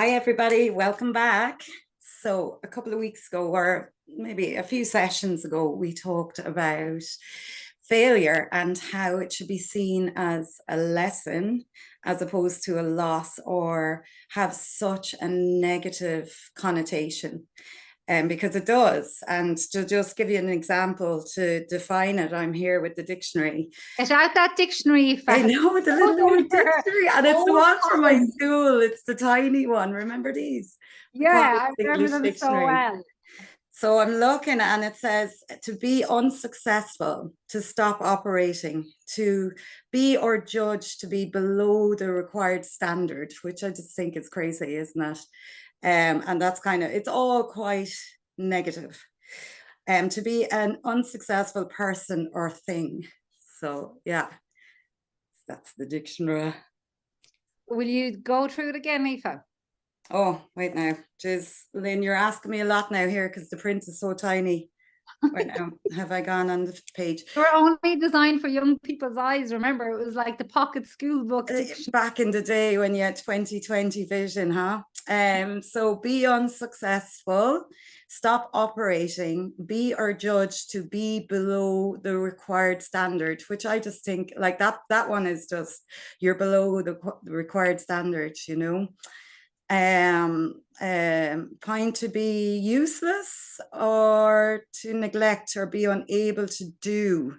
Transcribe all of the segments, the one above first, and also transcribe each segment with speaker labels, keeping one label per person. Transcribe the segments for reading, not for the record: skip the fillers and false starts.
Speaker 1: Hi, everybody. Welcome back. So, a couple of weeks ago, or maybe a few sessions ago, we talked about failure and how it should be seen as a lesson as opposed to a loss or have such a negative connotation. Because it does. And to just give you an example to define it, I'm here with the dictionary.
Speaker 2: Get out that dictionary,
Speaker 1: I
Speaker 2: fat.
Speaker 1: know the little
Speaker 2: Oh,
Speaker 1: old dictionary, and it's the
Speaker 2: old
Speaker 1: one from my
Speaker 2: times.
Speaker 1: school. It's the tiny one. Remember these? The College
Speaker 2: Yeah, I remember
Speaker 1: English
Speaker 2: them so
Speaker 1: Dictionary.
Speaker 2: well.
Speaker 1: So I'm looking and it says to be unsuccessful, to stop operating, to be or judge to be below the required standard, which I just think is crazy, isn't it? And that's kind of, it's all quite negative. To be an unsuccessful person or thing. So yeah, that's the dictionary.
Speaker 2: Will you go through it again, Aoife?
Speaker 1: Oh, wait now. Jeez, Lynn, you're asking me a lot now here because the print is so tiny. Right now, have I gone on the page?
Speaker 2: They were only designed for young people's eyes. Remember, it was like the pocket school book dictionary.
Speaker 1: Back in the day when you had 2020 vision, huh? So be unsuccessful, stop operating, be or judge to be below the required standard, which I just think like that one is just you're below the required standard, you know. Find to be useless or to neglect or be unable to do,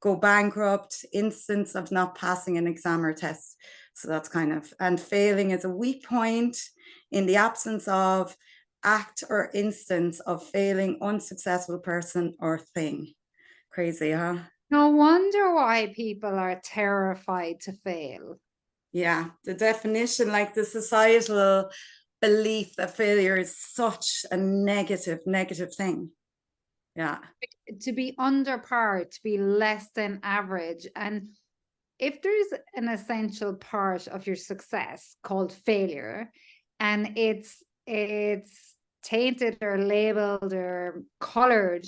Speaker 1: go bankrupt, instance of not passing an exam or test. So that's kind of, and failing is a weak point in the absence of act or instance of failing, unsuccessful person or thing. Crazy, huh?
Speaker 2: No wonder why people are terrified to fail.
Speaker 1: Yeah, the definition, like the societal belief that failure is such a negative thing. Yeah.
Speaker 2: To be under par, to be less than average. And if there's an essential part of your success called failure, and it's tainted or labeled or colored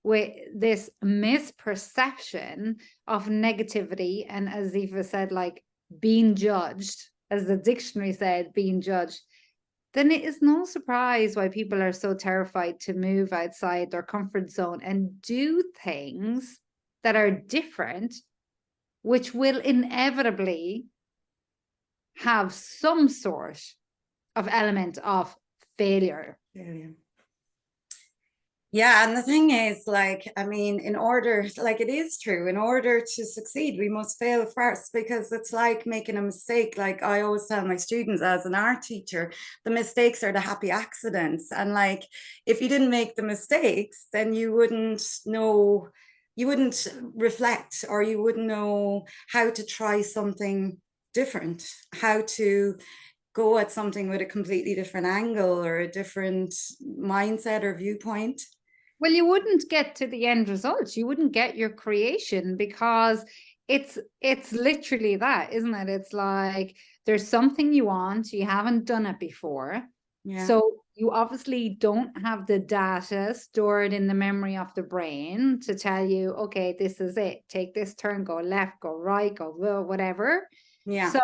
Speaker 2: with this misperception of negativity, and as Eva said, like being judged, as the dictionary said, being judged, then it is no surprise why people are so terrified to move outside their comfort zone and do things that are different, which will inevitably have some sort of element of failure.
Speaker 1: Failure. Yeah, and the thing is, like, I mean, in order, like, it is true, in order to succeed, we must fail first because it's like making a mistake. Like, I always tell my students as an art teacher, the mistakes are the happy accidents. And, like, if you didn't make the mistakes, then you wouldn't know, you wouldn't reflect, or you wouldn't know how to try something different, how to go at something with a completely different angle or a different mindset or viewpoint.
Speaker 2: Well, you wouldn't get to the end result. You wouldn't get your creation because it's literally that, isn't it? It's like there's something you want, you haven't done it before.
Speaker 1: Yeah.
Speaker 2: So you obviously don't have the data stored in the memory of the brain to tell you, okay, this is it. Take this turn, go left, go right, go whatever.
Speaker 1: Yeah.
Speaker 2: So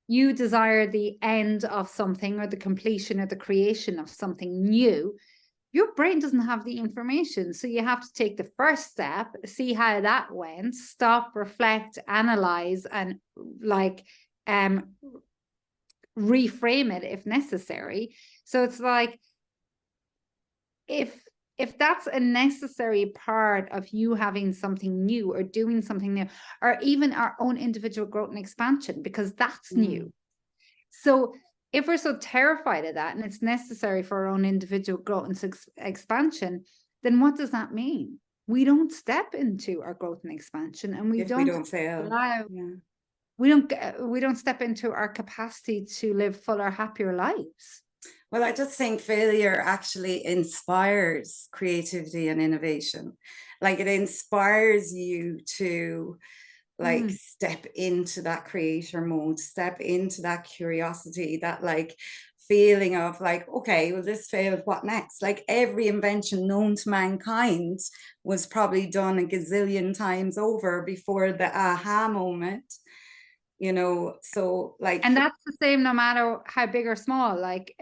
Speaker 2: you desire the end of something or the completion or the creation of something new. Your brain doesn't have the information. So you have to take the first step, see how that went, stop, reflect, analyze, and like reframe it if necessary. So it's like if that's a necessary part of you having something new or doing something new, or even our own individual growth and expansion, because that's new. So if we're so terrified of that and it's necessary for our own individual growth and expansion, then what does that mean? We don't step into our growth and expansion, and
Speaker 1: If we don't fail.
Speaker 2: allow,
Speaker 1: Yeah.
Speaker 2: we don't step into our capacity to live fuller, happier lives.
Speaker 1: Well, I just think failure actually inspires creativity and innovation. Like it inspires you to like step into that creator mode, step into that curiosity, that like feeling of like, okay, well, this failed, what next? Like every invention known to mankind was probably done a gazillion times over before the aha moment. so like,
Speaker 2: And that's the same no matter how big or small, like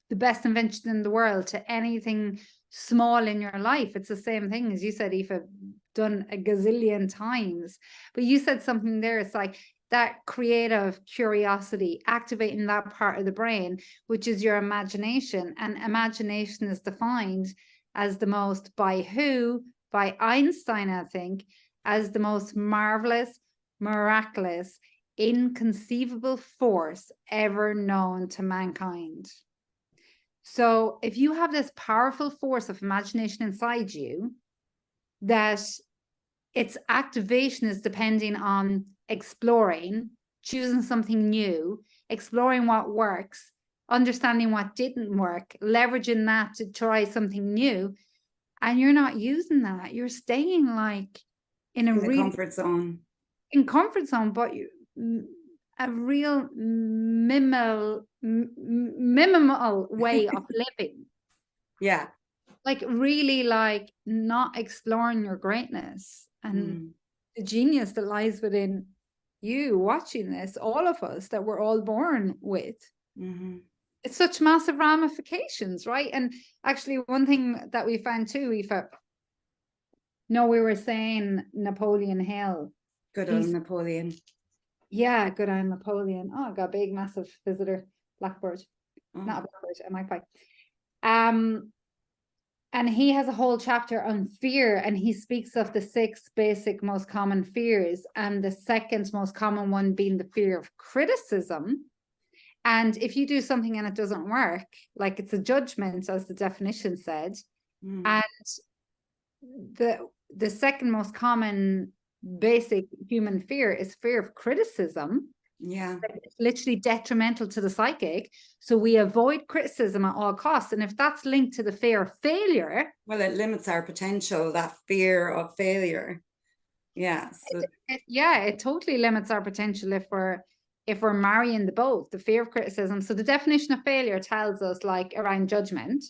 Speaker 2: the best invention in the world to anything small in your life. It's the same thing as you said, Aoife, done a gazillion times. But you said something there, it's like that creative curiosity, activating that part of the brain, which is your imagination. And imagination is defined as the most, by who? By Einstein, I think, as the most marvelous, miraculous, inconceivable force ever known to mankind. So if you have this powerful force of imagination inside you, that its activation is depending on exploring, choosing something new, exploring what works, understanding what didn't work, leveraging that to try something new, and you're not using that, you're staying like in a
Speaker 1: real comfort zone.
Speaker 2: In comfort zone, but you a real minimal way of living.
Speaker 1: Yeah.
Speaker 2: Like really like not exploring your greatness and the genius that lies within you watching this, all of us that we're all born with. It's such massive ramifications, right? And actually one thing that we found too, Aoife, we were saying Napoleon Hill.
Speaker 1: Good old Napoleon.
Speaker 2: Yeah, good on Napoleon. Oh, I got a big, massive visitor, blackbird. Not a blackbird, a magpie. And he has a whole chapter on fear, and he speaks of the 6 basic most common fears, and the second most common one being the fear of criticism. And if you do something and it doesn't work, like it's a judgment, as the definition said, and the second most common basic human fear is fear of criticism.
Speaker 1: Yeah,
Speaker 2: it's literally detrimental to the psychic, so we avoid criticism at all costs. And if that's linked to the fear of failure,
Speaker 1: well, it limits our potential, that fear of failure. Yeah, so
Speaker 2: it totally limits our potential if we're marrying the both, the fear of criticism. So the definition of failure tells us like around judgment,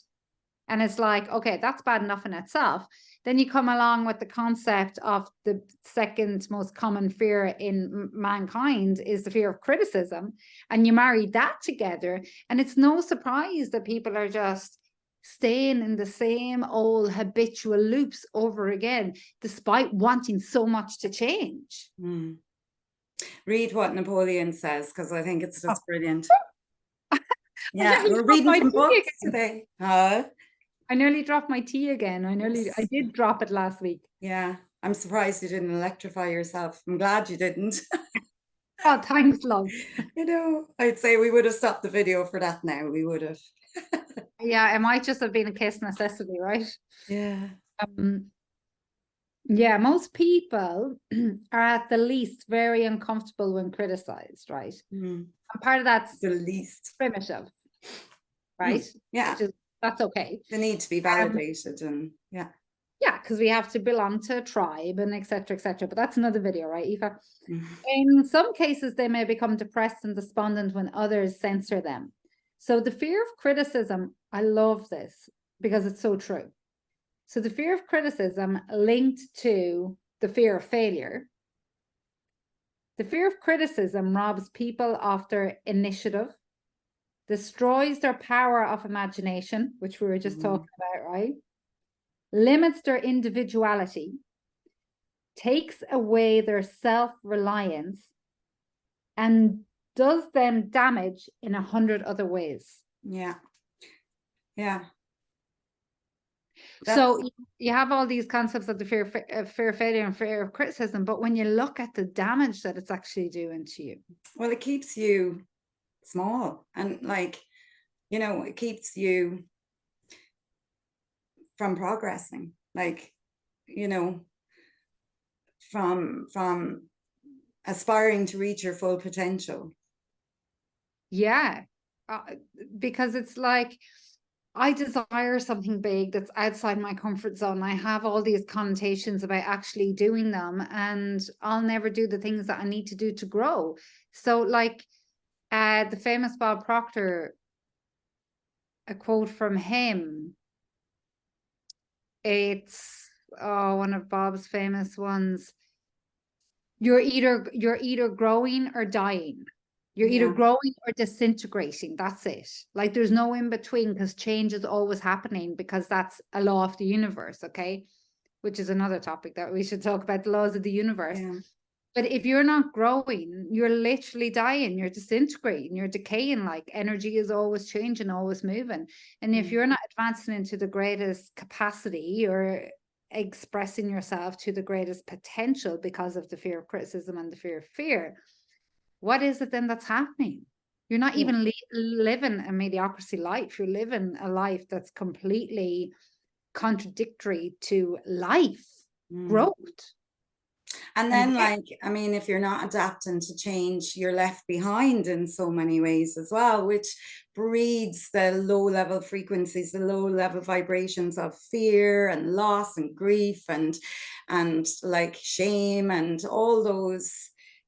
Speaker 2: and it's like, okay, that's bad enough in itself. Then you come along with the concept of the second most common fear in mankind is the fear of criticism. And you marry that together. And it's no surprise that people are just staying in the same old habitual loops over again, despite wanting so much to change.
Speaker 1: Read what Napoleon says, because I think it's just brilliant. Yeah, we're reading some books today.
Speaker 2: I nearly dropped my tea again. I did drop it last week.
Speaker 1: Yeah, I'm surprised you didn't electrify yourself. I'm glad you didn't.
Speaker 2: Oh, thanks, love.
Speaker 1: I'd say we would have stopped the video for that now. We would have.
Speaker 2: Yeah, it might just have been a case of necessity, right?
Speaker 1: Yeah.
Speaker 2: Yeah, most people are at the least very uncomfortable when criticized, right? And part of that's
Speaker 1: the least
Speaker 2: primitive, right?
Speaker 1: Yeah.
Speaker 2: That's okay.
Speaker 1: The need to be validated and yeah.
Speaker 2: Yeah, because we have to belong to a tribe and etc. But that's another video, right, Aoife? In some cases, they may become depressed and despondent when others censor them. So the fear of criticism, I love this because it's so true. So the fear of criticism linked to the fear of failure. The fear of criticism robs people of their initiative, destroys their power of imagination, which we were just talking about, right? Limits their individuality, takes away their self-reliance, and does them damage in 100 other ways.
Speaker 1: Yeah. Yeah.
Speaker 2: So you have all these concepts of the fear of failure and fear of criticism, but when you look at the damage that it's actually doing to you.
Speaker 1: Well, it keeps you small and like, it keeps you from progressing, like, from aspiring to reach your full potential.
Speaker 2: Yeah, because it's like, I desire something big that's outside my comfort zone. I have all these connotations about actually doing them, and I'll never do the things that I need to do to grow. So like the famous Bob Proctor, a quote from him, it's one of Bob's famous ones. you're either growing or dying. You're either
Speaker 1: Yeah.
Speaker 2: growing or disintegrating. That's it. Like there's no in between, because change is always happening, because that's a law of the universe. Okay. Which is another topic that we should talk about, the laws of the universe.
Speaker 1: Yeah.
Speaker 2: But if you're not growing, you're literally dying, you're disintegrating, you're decaying. Like energy is always changing, always moving. And if you're not advancing into the greatest capacity or expressing yourself to the greatest potential because of the fear of criticism and the fear of fear, what is it then that's happening? You're not
Speaker 1: Yeah.
Speaker 2: even living a mediocrity life. You're living a life that's completely contradictory to life, growth.
Speaker 1: And then, like, I mean, if you're not adapting to change, you're left behind in so many ways as well, which breeds the low level frequencies, the low level vibrations of fear and loss and grief and like shame and all those,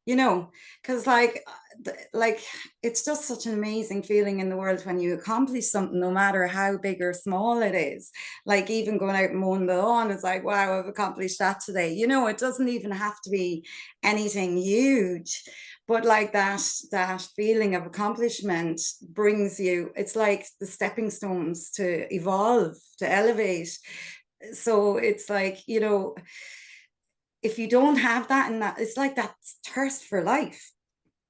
Speaker 1: you know, because like it's just such an amazing feeling in the world when you accomplish something, no matter how big or small it is. Like even going out and mowing the lawn is like, wow, I've accomplished that today. You know, it doesn't even have to be anything huge, but like that feeling of accomplishment brings you, it's like the stepping stones to evolve, to elevate. So it's like, you know, if you don't have that, and that, it's like that thirst for life,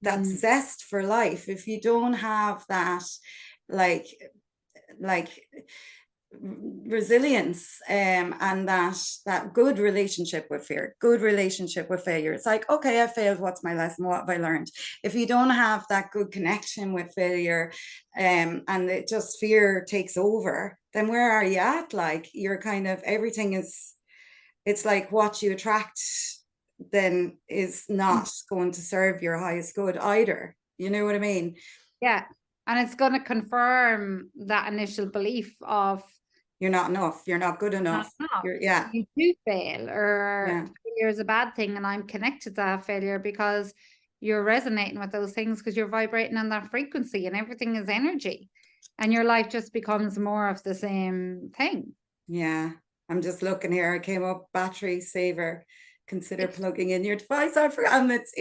Speaker 1: that zest for life. If you don't have that, like like resilience, and that good relationship with fear, good relationship with failure, it's like, okay, I failed, what's my lesson, what have I learned? If you don't have that good connection with failure, and it just fear takes over, then where are you at? Like you're kind of, everything is, it's like what you attract then is not going to serve your highest good either. You know what I mean?
Speaker 2: Yeah. And it's going to confirm that initial belief of
Speaker 1: You're not enough, you're not good
Speaker 2: not
Speaker 1: enough,
Speaker 2: enough.
Speaker 1: you're, yeah,
Speaker 2: You do fail, or
Speaker 1: yeah,
Speaker 2: failure is a bad thing. And I'm connected to that failure because you're resonating with those things, because you're vibrating on that frequency, and everything is energy. And your life just becomes more of the same thing.
Speaker 1: yeah. I'm just looking here, I came up, battery saver, consider
Speaker 2: It's
Speaker 1: plugging in your device. I forgot, and it's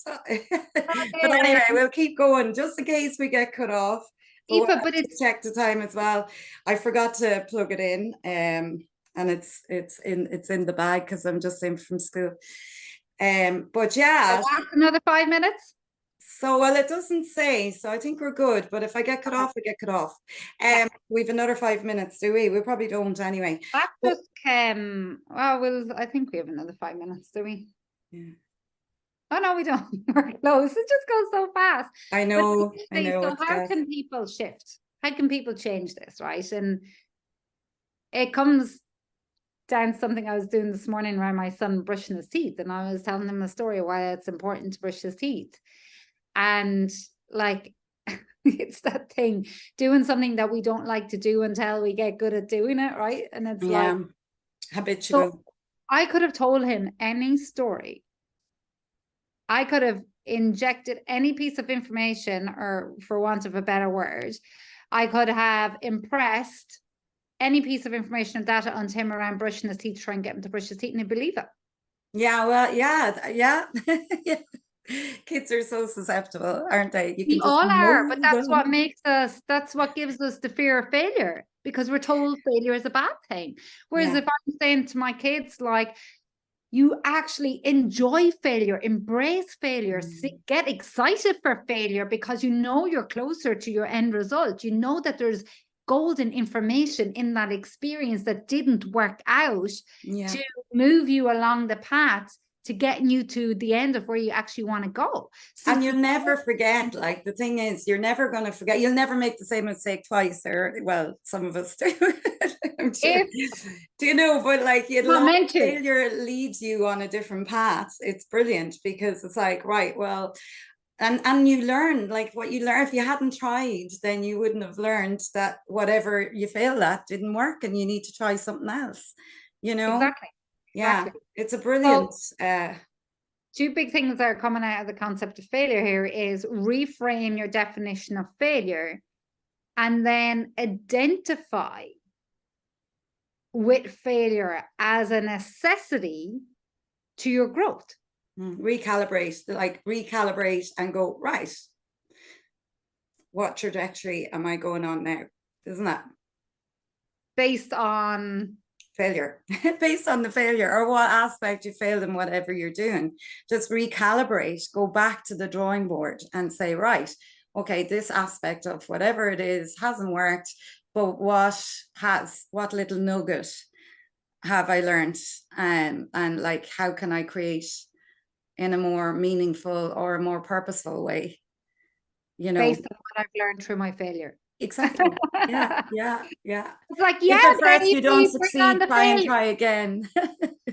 Speaker 1: but anyway, we'll keep going just in case we get cut off. But we'll
Speaker 2: Aoife,
Speaker 1: have
Speaker 2: but
Speaker 1: to
Speaker 2: it's
Speaker 1: check the time as well. I forgot to plug it in, and it's in the bag because I'm just in from school. But yeah,
Speaker 2: another 5 minutes.
Speaker 1: so well, it doesn't say, so I think we're good. But if I get cut
Speaker 2: Okay.
Speaker 1: off, I get cut off.
Speaker 2: Yeah.
Speaker 1: We've another 5 minutes, do we? We probably don't anyway.
Speaker 2: That
Speaker 1: But
Speaker 2: just came. Oh, well, I think we have another 5 minutes, do we?
Speaker 1: yeah.
Speaker 2: Oh no, we don't. We're close. It just goes so fast.
Speaker 1: I
Speaker 2: But
Speaker 1: know,
Speaker 2: so
Speaker 1: it's
Speaker 2: how
Speaker 1: gas.
Speaker 2: can people shift? How can people change this, right? And it comes down to something I was doing this morning around my son brushing his teeth, and I was telling him a story why it's important to brush his teeth. And like it's that thing, doing something that we don't like to do until we get good at doing it, right? And it's like,
Speaker 1: Yeah, habitual.
Speaker 2: so I could have told him any story. I could have injected any piece of information, or for want of a better word, I could have impressed any piece of information or data on him around brushing his teeth, try and get him to brush his teeth, and he'd believe it.
Speaker 1: Yeah, well, yeah. Yeah. Kids are so susceptible, aren't they? You
Speaker 2: We
Speaker 1: can just
Speaker 2: all are, but
Speaker 1: mold
Speaker 2: that's
Speaker 1: them.
Speaker 2: what makes us, that's what gives us the fear of failure, because we're told failure is a bad thing. Whereas
Speaker 1: Yeah,
Speaker 2: if I'm saying to my kids, like, you actually enjoy failure, embrace failure, get excited for failure, because you know you're closer to your end result. You know that there's golden information in that experience that didn't work out
Speaker 1: yeah.
Speaker 2: to move you along the path to getting you to the end of where you actually want to go. So
Speaker 1: And you'll never forget. Like the thing is, you're never going to forget. You'll never make the same mistake twice, or well, some of us do. I'm sure.
Speaker 2: if
Speaker 1: Do you know? But like,
Speaker 2: not meant to.
Speaker 1: failure leads you on a different path. It's brilliant because it's like, right, well, and you learn, like what you learn. If you hadn't tried, then you wouldn't have learned that whatever you failed at didn't work, and you need to try something else. You know?
Speaker 2: Exactly.
Speaker 1: Yeah,
Speaker 2: Exactly.
Speaker 1: it's a brilliant.
Speaker 2: So two big things that are coming out of the concept of failure here is reframe your definition of failure, and then identify with failure as a necessity to your growth.
Speaker 1: Recalibrate, like recalibrate and go, right, what trajectory am I going on now? Isn't that?
Speaker 2: Based on
Speaker 1: Failure. Based on the failure, or what aspect you failed in whatever you're doing. Just recalibrate, go back to the drawing board and say, right, okay, this aspect of whatever it is hasn't worked, but what little nugget have I learned? And like, how can I create in a more meaningful or a more purposeful way?
Speaker 2: based on what I've learned through my failure.
Speaker 1: Exactly. Yeah, yeah, yeah.
Speaker 2: It's like,
Speaker 1: If
Speaker 2: yeah,
Speaker 1: at first you don't
Speaker 2: baby, bring on
Speaker 1: succeed,
Speaker 2: the
Speaker 1: try and
Speaker 2: failure.
Speaker 1: try again.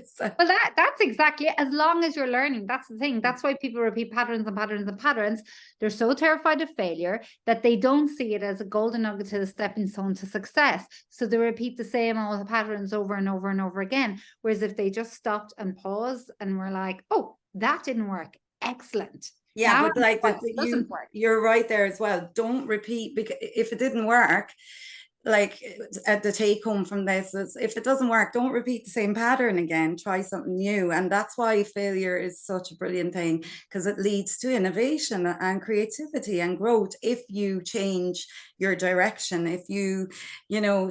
Speaker 1: So,
Speaker 2: Well, that's exactly it. As long as you're learning, that's the thing. That's why people repeat patterns and patterns and patterns. They're so terrified of failure that they don't see it as a golden nugget to the stepping stone to success. So they repeat the same old patterns over and over and over again. Whereas if they just stopped and paused and were like, oh, that didn't work. Excellent.
Speaker 1: yeah,
Speaker 2: Now
Speaker 1: but like
Speaker 2: what doesn't work.
Speaker 1: you're right there as well. Don't repeat, because if it didn't work, like at the take home from this is, if it doesn't work, don't repeat the same pattern again, try something new. And that's why failure is such a brilliant thing, because it leads to innovation and creativity and growth if you change your direction, if you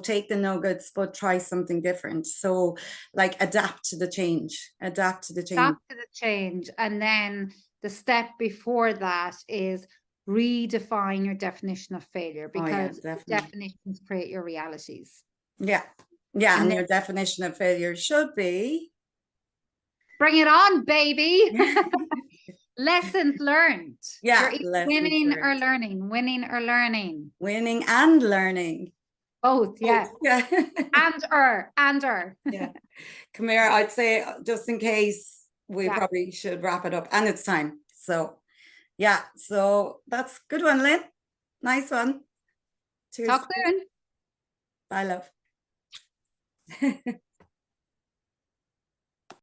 Speaker 1: take the nuggets but try something different. So like adapt to the change, adapt to the change.
Speaker 2: Adapt to the change. And then the step before that is redefine your definition of failure,
Speaker 1: Oh yeah,
Speaker 2: because
Speaker 1: definitely.
Speaker 2: definitions create your realities.
Speaker 1: Yeah, yeah.
Speaker 2: And
Speaker 1: And
Speaker 2: then
Speaker 1: your definition of failure should be
Speaker 2: bring it on, baby. Lessons learned. You're
Speaker 1: yeah,
Speaker 2: either
Speaker 1: lessons
Speaker 2: winning or
Speaker 1: learned.
Speaker 2: learning, winning or learning.
Speaker 1: Winning and learning.
Speaker 2: Both,
Speaker 1: Both.
Speaker 2: yeah.
Speaker 1: Yeah.
Speaker 2: And
Speaker 1: Yeah. Come here. I'd say just in case we
Speaker 2: yeah.
Speaker 1: probably should wrap it up, and it's time. So yeah, so that's a good one, Lynn. Nice one. Cheers.
Speaker 2: Talk soon.
Speaker 1: Bye, love.